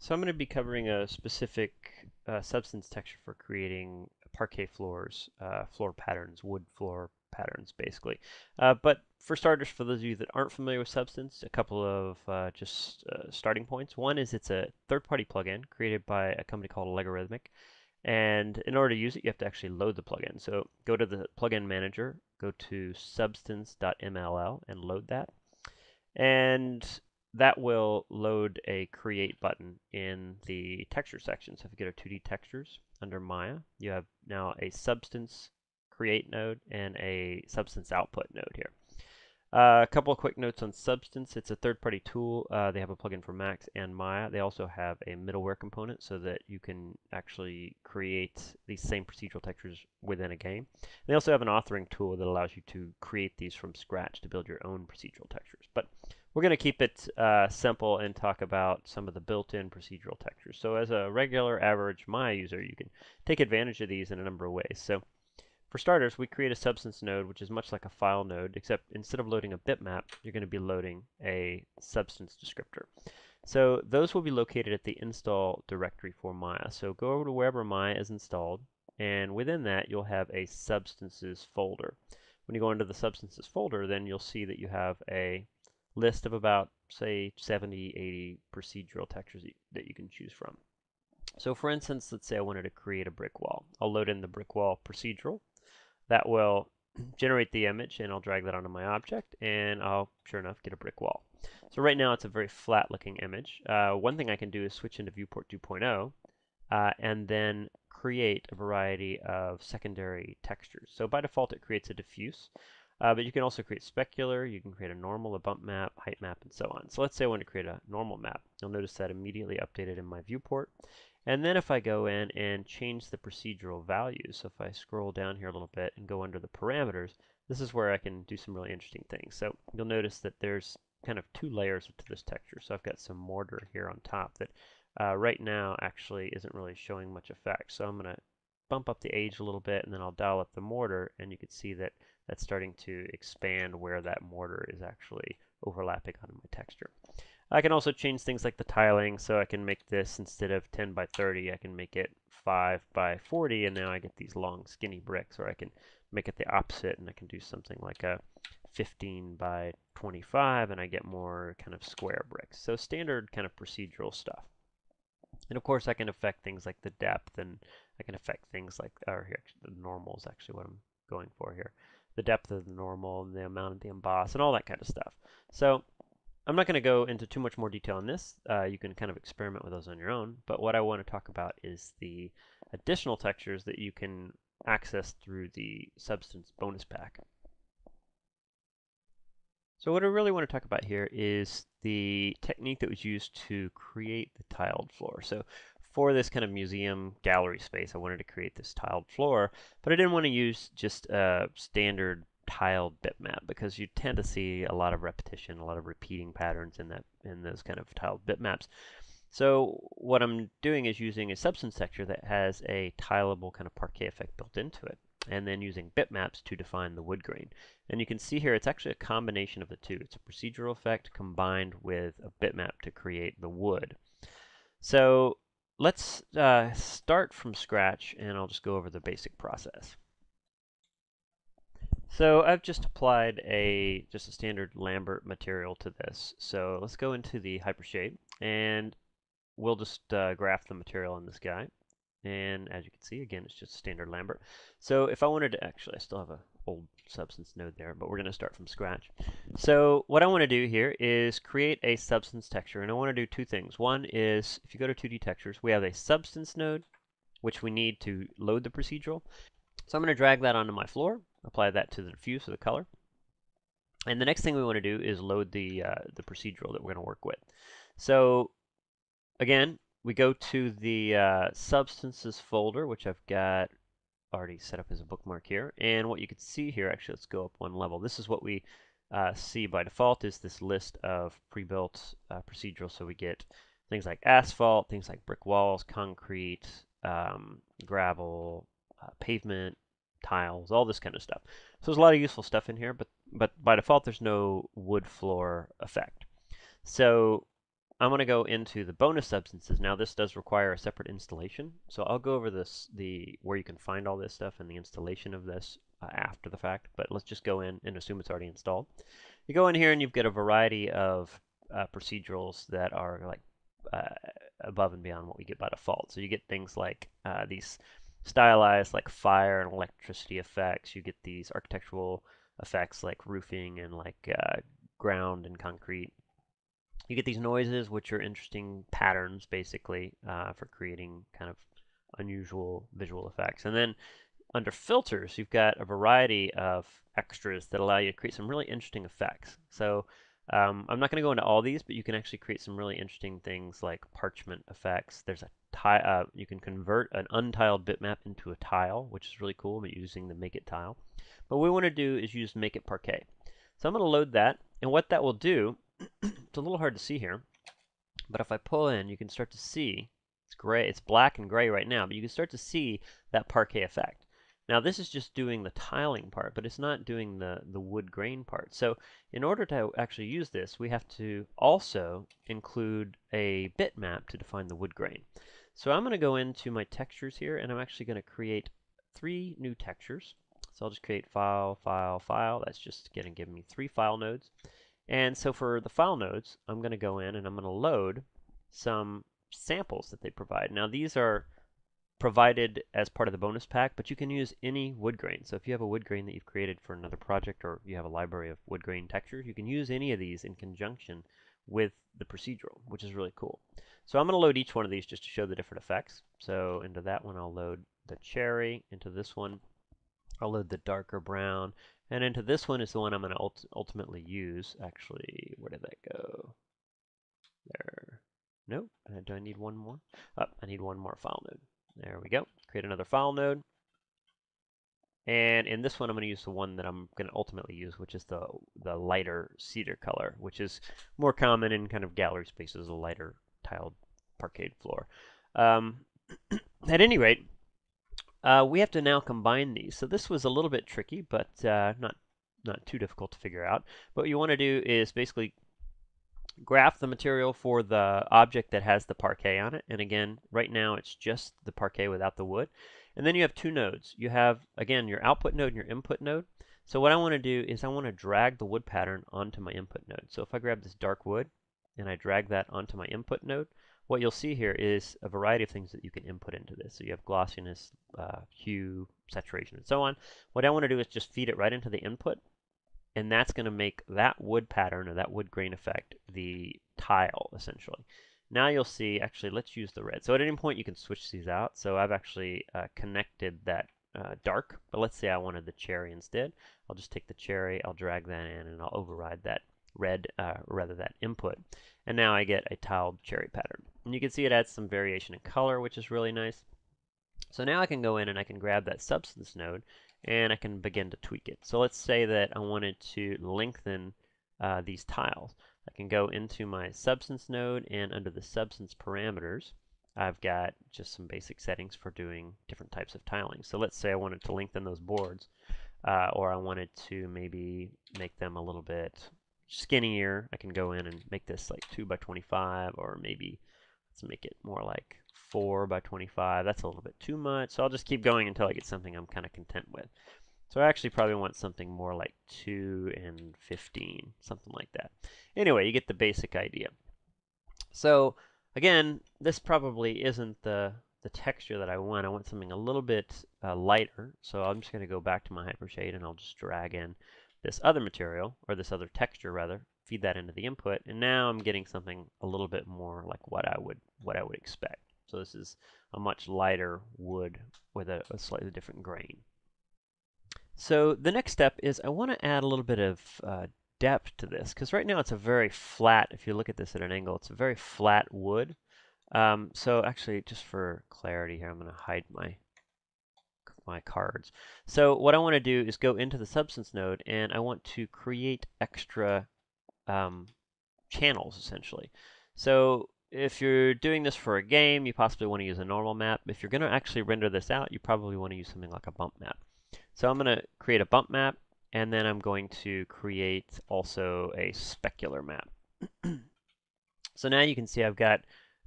So I'm going to be covering a specific substance texture for creating parquet floors, floor patterns, wood floor patterns, basically. But for starters, for those of you that aren't familiar with Substance, a couple of starting points. One is it's a third-party plugin created by a company called Allegorithmic. And in order to use it, you have to actually load the plugin. So go to the plugin manager, go to substance.mll and load that. And that will load a create button in the texture section. So if you go to 2D textures under Maya, you have now a substance create node and a substance output node here. A couple of quick notes on Substance. It's a third-party tool. They have a plugin for Max and Maya. They also have a middleware component so that you can actually create these same procedural textures within a game. They also have an authoring tool that allows you to create these from scratch to build your own procedural textures. But we're going to keep it simple and talk about some of the built-in procedural textures. So as a regular average Maya user, you can take advantage of these in a number of ways. So for starters, we create a substance node, which is much like a file node, except instead of loading a bitmap, you're going to be loading a substance descriptor. So those will be located at the install directory for Maya. So go over to wherever Maya is installed, and within that, you'll have a substances folder. When you go into the substances folder, then you'll see that you have a list of about, say, 70, 80 procedural textures that you can choose from. So for instance, let's say I wanted to create a brick wall. I'll load in the brick wall procedural. That will generate the image, and I'll drag that onto my object, and I'll, sure enough, get a brick wall. So right now it's a very flat looking image. One thing I can do is switch into viewport 2.0 and then create a variety of secondary textures. So by default it creates a diffuse, but you can also create specular, you can create a normal, a bump map, height map, and so on. So let's say I want to create a normal map. You'll notice that immediately updated in my viewport. And then if I go in and change the procedural values, so if I scroll down here a little bit and go under the parameters, this is where I can do some really interesting things. So you'll notice that there's kind of two layers to this texture. So I've got some mortar here on top that right now actually isn't really showing much effect. So I'm going to bump up the age a little bit, and then I'll dial up the mortar, and you can see that that's starting to expand where that mortar is actually overlapping on my texture. I can also change things like the tiling, so I can make this, instead of 10 by 30, I can make it 5 by 40, and now I get these long skinny bricks, or I can make it the opposite, and I can do something like a 15 by 25, and I get more kind of square bricks. So standard kind of procedural stuff. And of course I can affect things like the depth, and I can affect things like, or here, actually, the normal is actually what I'm going for here. The depth of the normal, and the amount of the emboss, and all that kind of stuff. So I'm not going to go into too much more detail on this. You can kind of experiment with those on your own. But what I want to talk about is the additional textures that you can access through the Substance bonus pack. So what I really want to talk about here is the technique that was used to create the tiled floor. So for this kind of museum gallery space, I wanted to create this tiled floor, but I didn't want to use just a standard tiled bitmap, because you tend to see a lot of repetition, a lot of repeating patterns in those kind of tiled bitmaps. So what I'm doing is using a substance texture that has a tileable kind of parquet effect built into it, and then using bitmaps to define the wood grain. And you can see here it's actually a combination of the two. It's a procedural effect combined with a bitmap to create the wood. So let's start from scratch, and I'll just go over the basic process. So I've just applied just a standard Lambert material to this. So let's go into the hypershade, and we'll just graph the material on this guy. And as you can see, again, it's just standard Lambert. So if I wanted to, actually, I still have an old substance node there, but we're going to start from scratch. So what I want to do here is create a substance texture, and I want to do two things. One is, if you go to 2D textures, we have a substance node, which we need to load the procedural. So I'm going to drag that onto my floor, apply that to the diffuse, or the color. And the next thing we want to do is load the procedural that we're going to work with. So again, we go to the substances folder, which I've got already set up as a bookmark here. And what you can see here, actually, let's go up one level. This is what we see by default, is this list of pre-built procedurals. So we get things like asphalt, things like brick walls, concrete, gravel, pavement, tiles, all this kind of stuff. So there's a lot of useful stuff in here, but by default there's no wood floor effect. So I'm going to go into the bonus substances. Now this does require a separate installation, so I'll go over where you can find all this stuff and the installation of this after the fact, but let's just go in and assume it's already installed. You go in here and you've got a variety of procedurals that are like above and beyond what we get by default. So you get things like these stylized like fire and electricity effects. You get these architectural effects like roofing and like ground and concrete. You get these noises, which are interesting patterns, basically, for creating kind of unusual visual effects. And then under filters, you've got a variety of extras that allow you to create some really interesting effects. So I'm not going to go into all these, but you can actually create some really interesting things like parchment effects. There's a you can convert an untiled bitmap into a tile, which is really cool, but using the make it tile. But what we want to do is use make it parquet. So I'm going to load that, and what that will do, it's a little hard to see here, but if I pull in, you can start to see it's gray. It's black and gray right now, but you can start to see that parquet effect. Now this is just doing the tiling part, but it's not doing the wood grain part. So in order to actually use this, we have to also include a bitmap to define the wood grain. So I'm going to go into my textures here, and I'm actually going to create 3 new textures. So I'll just create file, file, file. That's just going to give me 3 file nodes. And so for the file nodes, I'm going to go in and I'm going to load some samples that they provide. Now these are provided as part of the bonus pack, but you can use any wood grain. So if you have a wood grain that you've created for another project, or you have a library of wood grain textures, you can use any of these in conjunction with the procedural, which is really cool. So I'm going to load each one of these just to show the different effects. So into that one, I'll load the cherry. Into this one, I'll load the darker brown. And into this one is the one I'm going to ultimately use. Actually, where did that go? There. Nope. Do I need one more? Oh, I need one more file node. There we go. Create another file node. And in this one, I'm going to use the one that I'm going to ultimately use, which is the lighter cedar color, which is more common in kind of gallery spaces, a lighter tiled parquet floor. At any rate, we have to now combine these. So this was a little bit tricky, but not too difficult to figure out. What you want to do is basically graph the material for the object that has the parquet on it. And again, right now it's just the parquet without the wood. And then you have 2 nodes. You have, again, your output node and your input node. So what I want to do is I want to drag the wood pattern onto my input node. So if I grab this dark wood and I drag that onto my input node, what you'll see here is a variety of things that you can input into this. So you have glossiness, hue, saturation, and so on. What I want to do is just feed it right into the input, and that's going to make that wood pattern or that wood grain effect the tile, essentially. Now you'll see, actually, let's use the red. So at any point you can switch these out. So I've actually connected that dark, but let's say I wanted the cherry instead. I'll just take the cherry, I'll drag that in, and I'll override that red, rather that input. And now I get a tiled cherry pattern. And you can see it adds some variation in color, which is really nice. So now I can go in and I can grab that substance node and I can begin to tweak it. So let's say that I wanted to lengthen these tiles. I can go into my substance node, and under the substance parameters, I've got just some basic settings for doing different types of tiling. So let's say I wanted to lengthen those boards, or I wanted to maybe make them a little bit skinnier. I can go in and make this like 2 by 25, or maybe let's make it more like 4 by 25. That's a little bit too much, so I'll just keep going until I get something I'm kind of content with. So I actually probably want something more like 2 and 15, something like that. Anyway, you get the basic idea. So again, this probably isn't the texture that I want. I want something a little bit lighter. So I'm just going to go back to my hypershade, and I'll just drag in this other material, or this other texture rather, feed that into the input, and now I'm getting something a little bit more like what I would expect. So this is a much lighter wood with a slightly different grain. So the next step is I want to add a little bit of depth to this, because right now it's a very flat, if you look at this at an angle, it's a very flat wood. So actually, just for clarity here, I'm going to hide my cards. So what I want to do is go into the substance node, and I want to create extra channels, essentially. So if you're doing this for a game, you possibly want to use a normal map. If you're going to actually render this out, you probably want to use something like a bump map. So I'm going to create a bump map, and then I'm going to create also a specular map. So now you can see I've got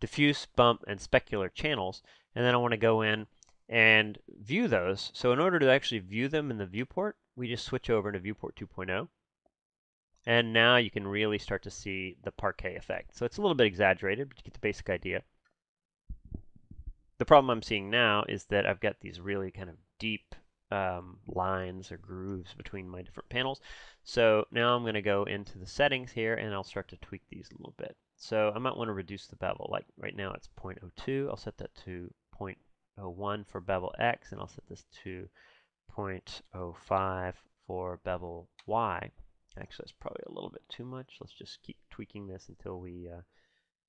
diffuse, bump, and specular channels, and then I want to go in and view those. So in order to actually view them in the viewport, we just switch over to viewport 2.0. And now you can really start to see the parquet effect. So it's a little bit exaggerated, but you get the basic idea. The problem I'm seeing now is that I've got these really kind of deep lines or grooves between my different panels. So now I'm going to go into the settings here and I'll start to tweak these a little bit. So I might want to reduce the bevel. Like right now it's 0.02. I'll set that to 0.01 for bevel X, and I'll set this to 0.05 for bevel Y. Actually, that's probably a little bit too much. Let's just keep tweaking this until we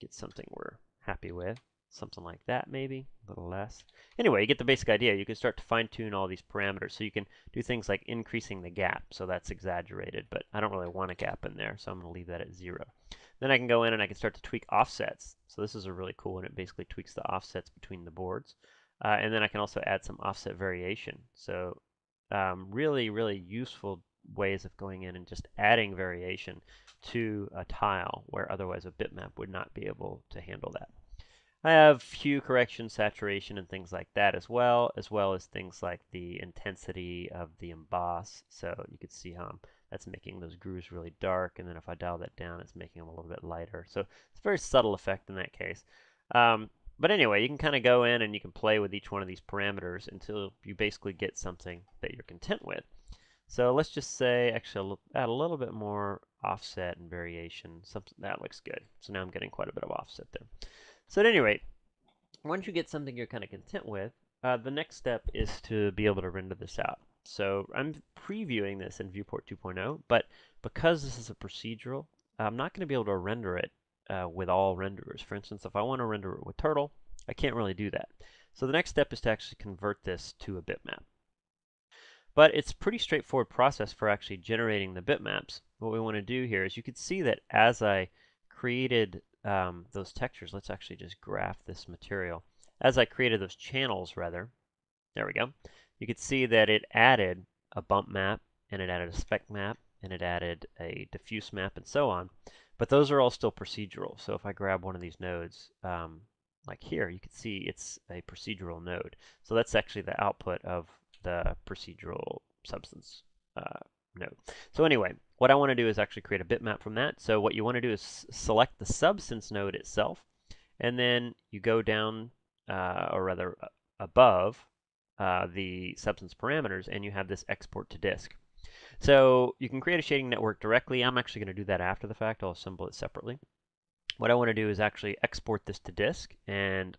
get something we're happy with. Something like that, maybe, a little less. Anyway, you get the basic idea. You can start to fine-tune all these parameters. So you can do things like increasing the gap. So that's exaggerated, but I don't really want a gap in there, so I'm going to leave that at 0. Then I can go in and I can start to tweak offsets. So this is a really cool one. It basically tweaks the offsets between the boards. And then I can also add some offset variation. So really, really useful ways of going in and just adding variation to a tile where otherwise a bitmap would not be able to handle that. I have hue correction, saturation, and things like that as well as things like the intensity of the emboss. So you can see how that's making those grooves really dark, and then if I dial that down, it's making them a little bit lighter. So it's a very subtle effect in that case. But anyway, you can kind of go in and you can play with each one of these parameters until you basically get something that you're content with. So let's just say, actually, I'll add a little bit more offset and variation. Something that looks good. So now I'm getting quite a bit of offset there. So at any rate, once you get something you're kind of content with, the next step is to be able to render this out. So I'm previewing this in Viewport 2.0, but because this is a procedural, I'm not going to be able to render it with all renderers. For instance, if I want to render it with Turtle, I can't really do that. So the next step is to actually convert this to a bitmap. But it's a pretty straightforward process for actually generating the bitmaps. What we want to do here is you can see that as I created those textures, let's actually just graph this material. As I created those channels, rather, there we go, you could see that it added a bump map, and it added a spec map, and it added a diffuse map, and so on. But those are all still procedural. So if I grab one of these nodes, like here, you can see it's a procedural node. So that's actually the output of the procedural substance node. So anyway, what I want to do is actually create a bitmap from that. So what you want to do is select the substance node itself, and then you go down, or rather above the substance parameters, and you have this export to disk. So you can create a shading network directly. I'm actually going to do that after the fact. I'll assemble it separately. What I want to do is actually export this to disk, and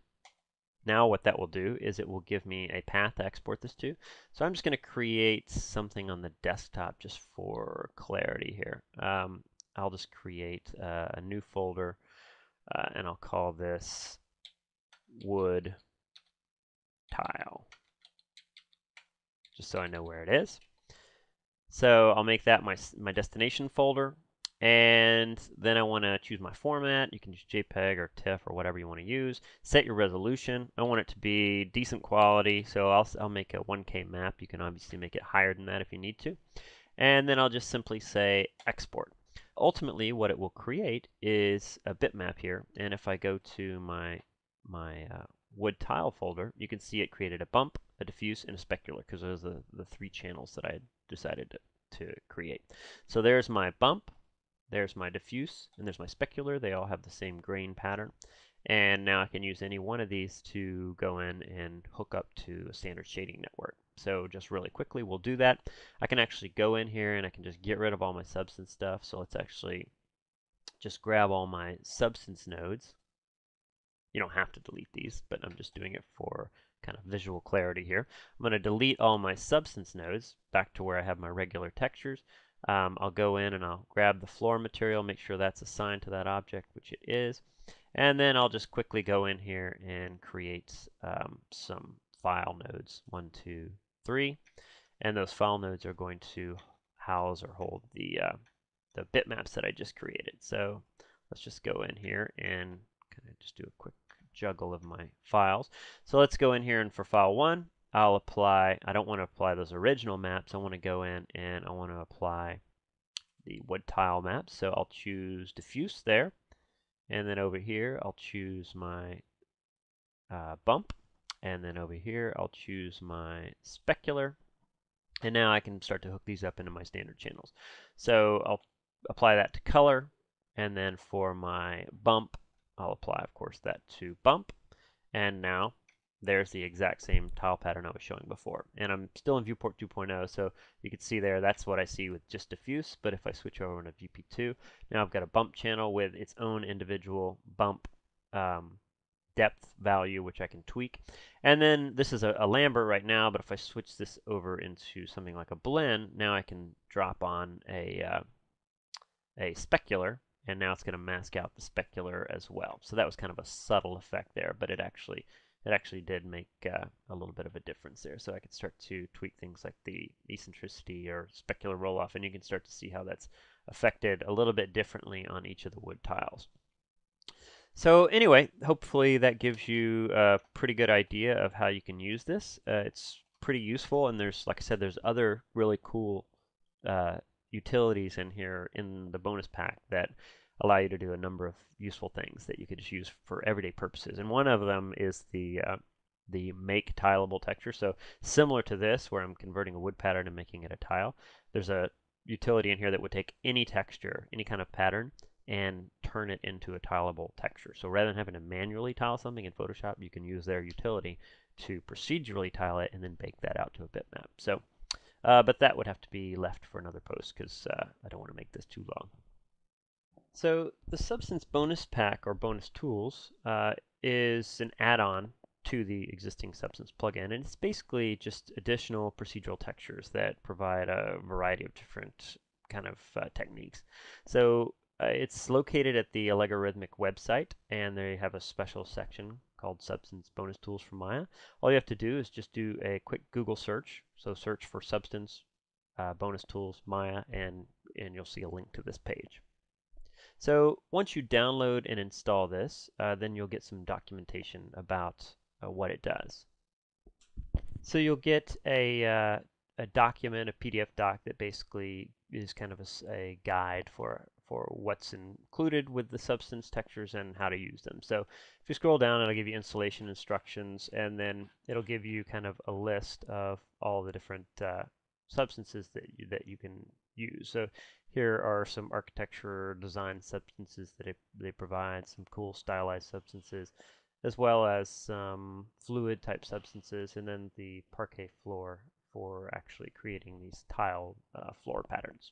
now what that will do is it will give me a path to export this to. So I'm just going to create something on the desktop just for clarity here. I'll just create a new folder, and I'll call this wood tile, just so I know where it is. So I'll make that my destination folder. And then I want to choose my format. You can use JPEG or TIFF or whatever you want to use. Set your resolution. I want it to be decent quality, so I'll make a 1K map. You can obviously make it higher than that if you need to. And then I'll just simply say export. Ultimately, what it will create is a bitmap here. And if I go to my wood tile folder, you can see it created a bump, a diffuse, and a specular, because those are the 3 channels that I had decided to create. So there's my bump. There's my diffuse, and there's my specular. They all have the same grain pattern. And now I can use any one of these to go in and hook up to a standard shading network. So just really quickly, we'll do that. I can actually go in here and I can just get rid of all my substance stuff. So let's actually just grab all my substance nodes. You don't have to delete these, but I'm just doing it for kind of visual clarity here. I'm going to delete all my substance nodes back to where I have my regular textures. I'll go in and I'll grab the floor material, make sure that's assigned to that object, which it is. And then I'll just quickly go in here and create some file nodes, 1, 2, 3. And those file nodes are going to house or hold the bitmaps that I just created. So let's just go in here and kind of just do a quick juggle of my files. So let's go in here, and for file 1, I'll apply, I don't want to apply those original maps. I want to go in and I want to apply the wood tile maps. So I'll choose diffuse there. And then over here, I'll choose my bump. And then over here, I'll choose my specular. And now I can start to hook these up into my standard channels. So I'll apply that to color. And then for my bump, I'll apply, of course, that to bump. And now there's the exact same tile pattern I was showing before. And I'm still in viewport 2.0, so you can see there, that's what I see with just diffuse. But if I switch over to VP2, now I've got a bump channel with its own individual bump depth value, which I can tweak. And then this is a Lambert right now, but if I switch this over into something like a blend, now I can drop on a specular, and now it's going to mask out the specular as well. So that was kind of a subtle effect there, but it actually did make a little bit of a difference there. So I could start to tweak things like the eccentricity or specular roll-off, and you can start to see how that's affected a little bit differently on each of the wood tiles. So anyway, hopefully that gives you a pretty good idea of how you can use this. It's pretty useful, and there's, like I said, there's other really cool utilities in here in the bonus pack that allow you to do a number of useful things that you could just use for everyday purposes. And one of them is the make tileable texture. So similar to this, where I'm converting a wood pattern and making it a tile, there's a utility in here that would take any texture, any kind of pattern, and turn it into a tileable texture. So rather than having to manually tile something in Photoshop, you can use their utility to procedurally tile it and then bake that out to a bitmap. So, but that would have to be left for another post because I don't want to make this too long. So the Substance Bonus Pack or Bonus Tools is an add-on to the existing Substance plugin, and it's basically just additional procedural textures that provide a variety of different kind of techniques. So it's located at the Allegorithmic website, and they have a special section called Substance Bonus Tools for Maya. All you have to do is just do a quick Google search. So search for Substance Bonus Tools Maya, and you'll see a link to this page. So once you download and install this, then you'll get some documentation about what it does. So you'll get a document, a PDF doc that basically is kind of a guide for what's included with the substance textures and how to use them. So if you scroll down, it'll give you installation instructions, and then it'll give you kind of a list of all the different substances that you can use. So here are some architecture design substances that they provide, some cool stylized substances, as well as some fluid type substances, and then the parquet floor for actually creating these tile floor patterns.